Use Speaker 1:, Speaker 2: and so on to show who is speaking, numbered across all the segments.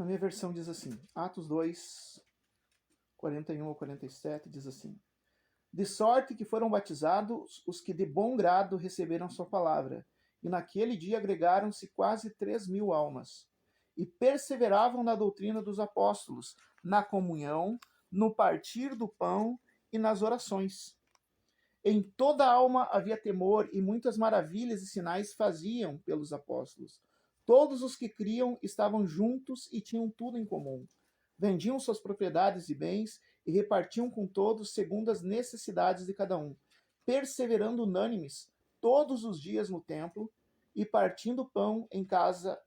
Speaker 1: Na minha versão diz assim, Atos 2, 41 ao 47, diz assim: De sorte que foram batizados os que de bom grado receberam sua palavra, e naquele dia agregaram-se quase 3.000 almas, e perseveravam na doutrina dos apóstolos, na comunhão, no partir do pão e nas orações. Em toda a alma havia temor, e muitas maravilhas e sinais faziam pelos apóstolos. Todos os que criam estavam juntos e tinham tudo em comum. Vendiam suas propriedades e bens e repartiam com todos segundo as necessidades de cada um, perseverando unânimes todos os dias no templo e partindo pão em casa,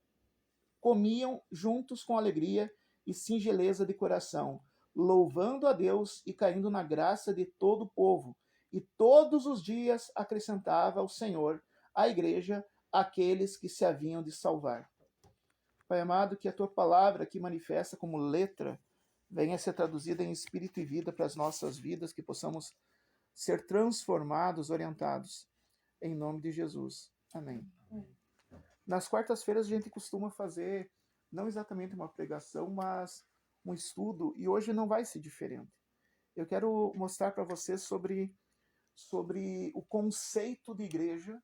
Speaker 1: comiam juntos com alegria e singeleza de coração, louvando a Deus e caindo na graça de todo o povo. E todos os dias acrescentava o Senhor à igreja aqueles que se haviam de salvar. Pai amado, que a tua palavra que manifesta como letra venha a ser traduzida em espírito e vida para as nossas vidas, que possamos ser transformados, orientados. Em nome de Jesus. Amém. Nas quartas-feiras a gente costuma fazer, não exatamente uma pregação, mas um estudo, e hoje não vai ser diferente. Eu quero mostrar para vocês sobre o conceito de igreja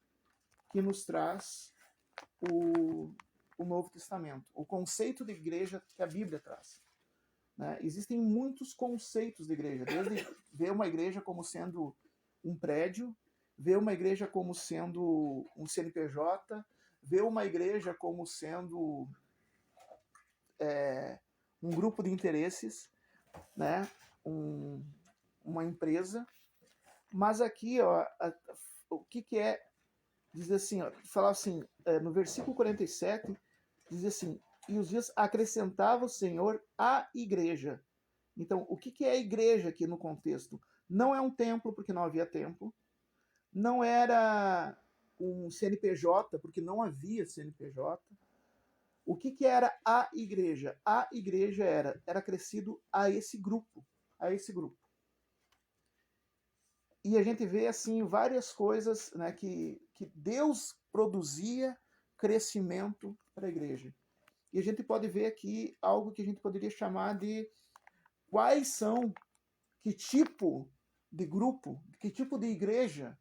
Speaker 1: que nos traz o Novo Testamento, o conceito de igreja que a Bíblia traz. Né? Existem muitos conceitos de igreja, desde ver uma igreja como sendo um prédio, ver uma igreja como sendo um CNPJ, ver uma igreja como sendo um grupo de interesses, né? Uma empresa. Mas aqui, ó, o que é, diz assim, ó, falar assim, no versículo 47, diz assim, e os dias acrescentava o Senhor à igreja. Então, o que é a igreja aqui no contexto? Não é um templo, porque não havia templo. Não era um CNPJ, porque não havia CNPJ. O que era a igreja? A igreja era crescido a esse grupo, E a gente vê assim várias coisas, né, que Deus produzia crescimento para a igreja. E a gente pode ver aqui algo que a gente poderia chamar de quais são, que tipo de grupo, que tipo de igreja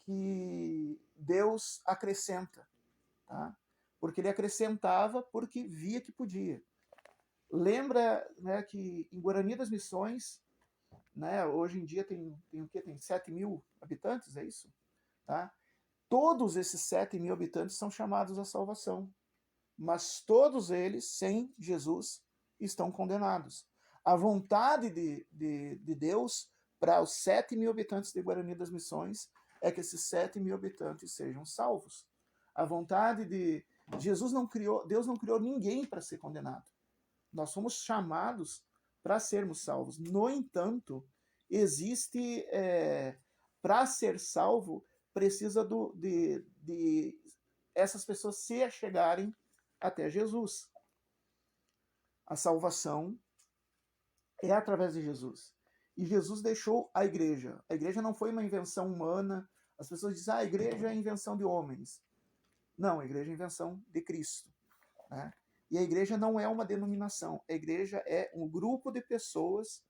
Speaker 1: que Deus acrescenta, tá? Porque ele acrescentava porque via que podia. Lembra, né, que em Guarani das Missões, né, hoje em dia tem o quê? Tem 7.000 habitantes, é isso? Tá? Todos esses 7.000 habitantes são chamados à salvação, mas todos eles, sem Jesus, estão condenados. A vontade de Deus para os 7.000 habitantes de Guarani das Missões é que esses 7.000 habitantes sejam salvos. A vontade de Jesus não criou, Deus não criou ninguém para ser condenado. Nós somos chamados para sermos salvos. No entanto, existe, para ser salvo, precisa de essas pessoas se achegarem até Jesus. A salvação é através de Jesus. E Jesus deixou a igreja. A igreja não foi uma invenção humana. As pessoas dizem, a igreja é invenção de homens. Não, a igreja é invenção de Cristo. Né? E a igreja não é uma denominação. A igreja é um grupo de pessoas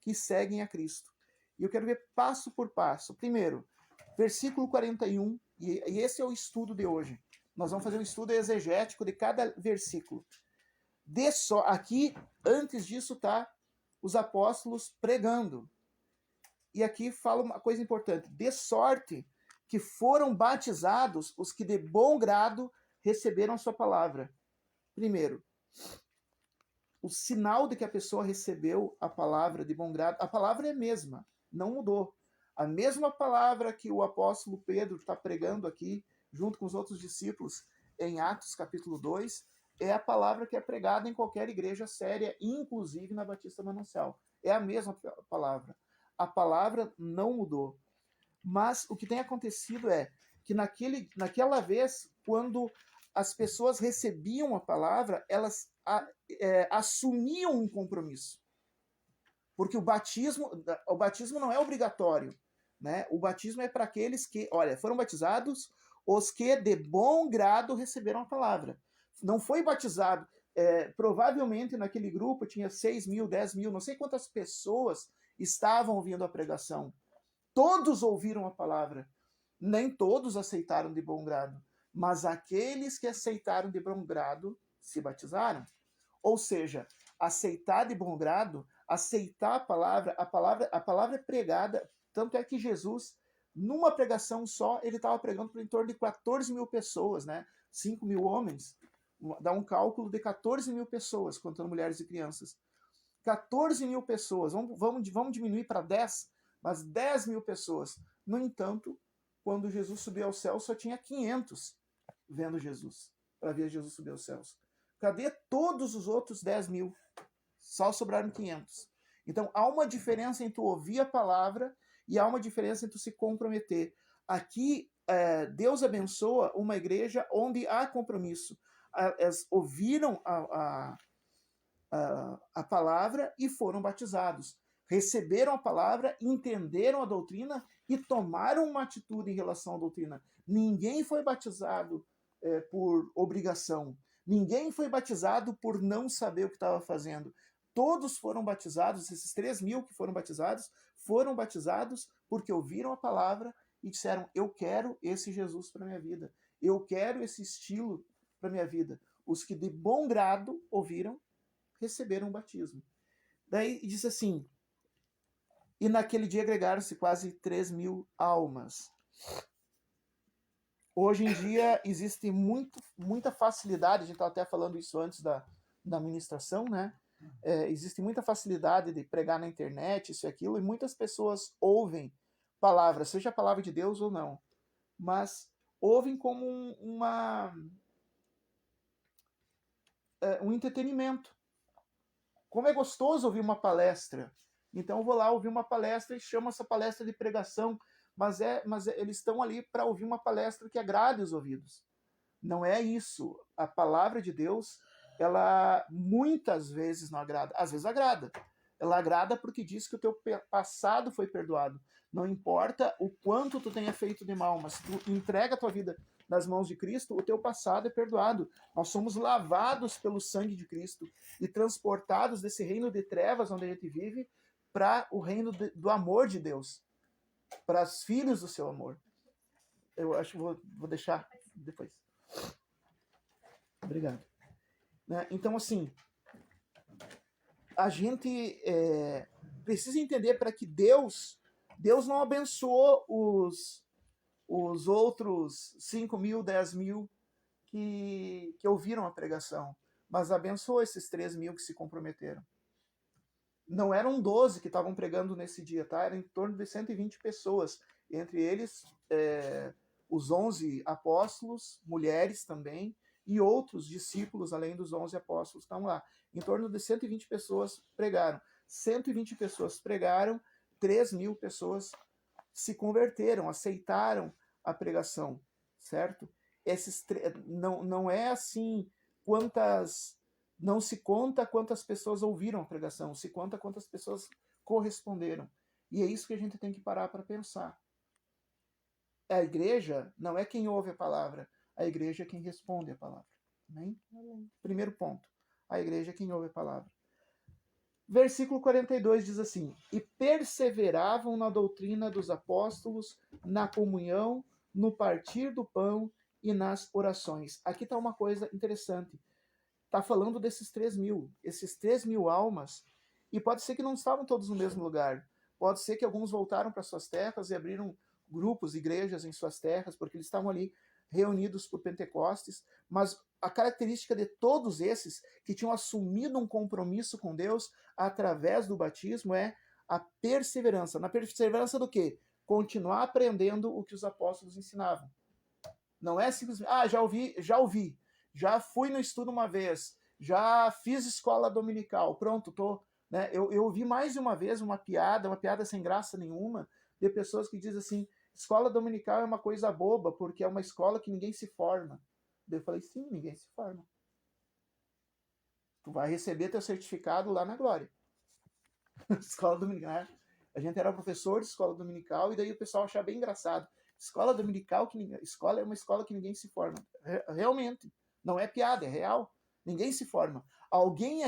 Speaker 1: que seguem a Cristo. E eu quero ver passo por passo. Primeiro, versículo 41, e esse é o estudo de hoje. Nós vamos fazer um estudo exegético de cada versículo. Aqui, antes disso, está os apóstolos pregando. E aqui fala uma coisa importante. De sorte que foram batizados os que de bom grado receberam a sua palavra. Primeiro, o sinal de que a pessoa recebeu a palavra de bom grado, a palavra é a mesma, não mudou. A mesma palavra que o apóstolo Pedro está pregando aqui, junto com os outros discípulos, em Atos capítulo 2, é a palavra que é pregada em qualquer igreja séria, inclusive na Batista Manancial. É a mesma palavra. A palavra não mudou. Mas o que tem acontecido é que naquela vez, quando as pessoas recebiam a palavra, elas assumiam um compromisso. Porque o batismo não é obrigatório. Né? O batismo é para aqueles que, olha, foram batizados os que de bom grado receberam a palavra. Não foi batizado, provavelmente naquele grupo tinha 6.000, 10.000, não sei quantas pessoas estavam ouvindo a pregação. Todos ouviram a palavra. Nem todos aceitaram de bom grado, mas aqueles que aceitaram de bom grado se batizaram. Ou seja, aceitar de bom grado, aceitar a palavra é pregada, tanto é que Jesus, numa pregação só, ele estava pregando para em torno de 14.000 pessoas, né? 5.000 homens, dá um cálculo de 14.000 pessoas, contando mulheres e crianças. 14.000 pessoas, vamos diminuir para 10, mas 10.000 pessoas. No entanto, quando Jesus subiu aos céus, só tinha 500 vendo Jesus, para ver Jesus subir aos céus. Cadê todos os outros 10.000? Só sobraram 500. Então, há uma diferença entre tu ouvir a palavra e há uma diferença entre tu se comprometer. Aqui, Deus abençoa uma igreja onde há compromisso. Elas ouviram a palavra e foram batizados. Receberam a palavra, entenderam a doutrina e tomaram uma atitude em relação à doutrina. Ninguém foi batizado por obrigação. Ninguém foi batizado por não saber o que estava fazendo. Todos foram batizados, esses 3.000 que foram batizados porque ouviram a palavra e disseram: eu quero esse Jesus para minha vida. Eu quero esse estilo para minha vida. Os que de bom grado ouviram, receberam o batismo. Daí diz assim: e naquele dia agregaram-se quase 3.000 almas. Hoje em dia existe muita facilidade, a gente estava até falando isso antes da ministração, né? Existe muita facilidade de pregar na internet, isso e aquilo, e muitas pessoas ouvem palavras, seja a palavra de Deus ou não, mas ouvem como um entretenimento. Como é gostoso ouvir uma palestra. Então eu vou lá ouvir uma palestra e chamo essa palestra de pregação, mas eles estão ali para ouvir uma palestra que agrade os ouvidos. Não é isso. A palavra de Deus, ela muitas vezes não agrada. Às vezes agrada. Ela agrada porque diz que o teu passado foi perdoado. Não importa o quanto tu tenha feito de mal, mas tu entrega a tua vida nas mãos de Cristo, o teu passado é perdoado. Nós somos lavados pelo sangue de Cristo e transportados desse reino de trevas onde a gente vive para o reino do amor de Deus, para os filhos do seu amor. Eu acho que vou deixar depois. Obrigado. Né? Então, assim, a gente precisa entender para que Deus não abençoou os outros 5.000, 10.000 que ouviram a pregação, mas abençoou esses 3.000 que se comprometeram. Não eram 12 que estavam pregando nesse dia, tá? Era em torno de 120 pessoas, entre eles os 11 apóstolos, mulheres também, e outros discípulos, além dos 11 apóstolos, estão lá. Em torno de 120 pessoas pregaram. 120 pessoas pregaram, 3.000 pessoas se converteram, aceitaram a pregação, certo? Não é assim não se conta quantas pessoas ouviram a pregação, se conta quantas pessoas corresponderam. E é isso que a gente tem que parar para pensar. A igreja não é quem ouve a palavra, a igreja é quem responde a palavra. Amém? Primeiro ponto, a igreja é quem ouve a palavra. Versículo 42 diz assim: e perseveravam na doutrina dos apóstolos, na comunhão, no partir do pão e nas orações. Aqui está uma coisa interessante. Está falando desses 3.000. Esses 3.000 almas, e pode ser que não estavam todos no mesmo lugar. Pode ser que alguns voltaram para suas terras e abriram grupos, igrejas em suas terras, porque eles estavam ali reunidos por Pentecostes, mas a característica de todos esses que tinham assumido um compromisso com Deus através do batismo é a perseverança. Na perseverança do quê? Continuar aprendendo o que os apóstolos ensinavam. Não é simplesmente, já ouvi, já fui no estudo uma vez, já fiz escola dominical, pronto, tô, né? Eu ouvi mais de uma vez uma piada sem graça nenhuma, de pessoas que dizem assim: escola dominical é uma coisa boba, porque é uma escola que ninguém se forma. Eu falei: sim, ninguém se forma. Tu vai receber teu certificado lá na glória. Escola dominical. A gente era professor de escola dominical e daí o pessoal achava bem engraçado. Escola dominical, escola é uma escola que ninguém se forma. Realmente. Não é piada, é real. Ninguém se forma. Alguém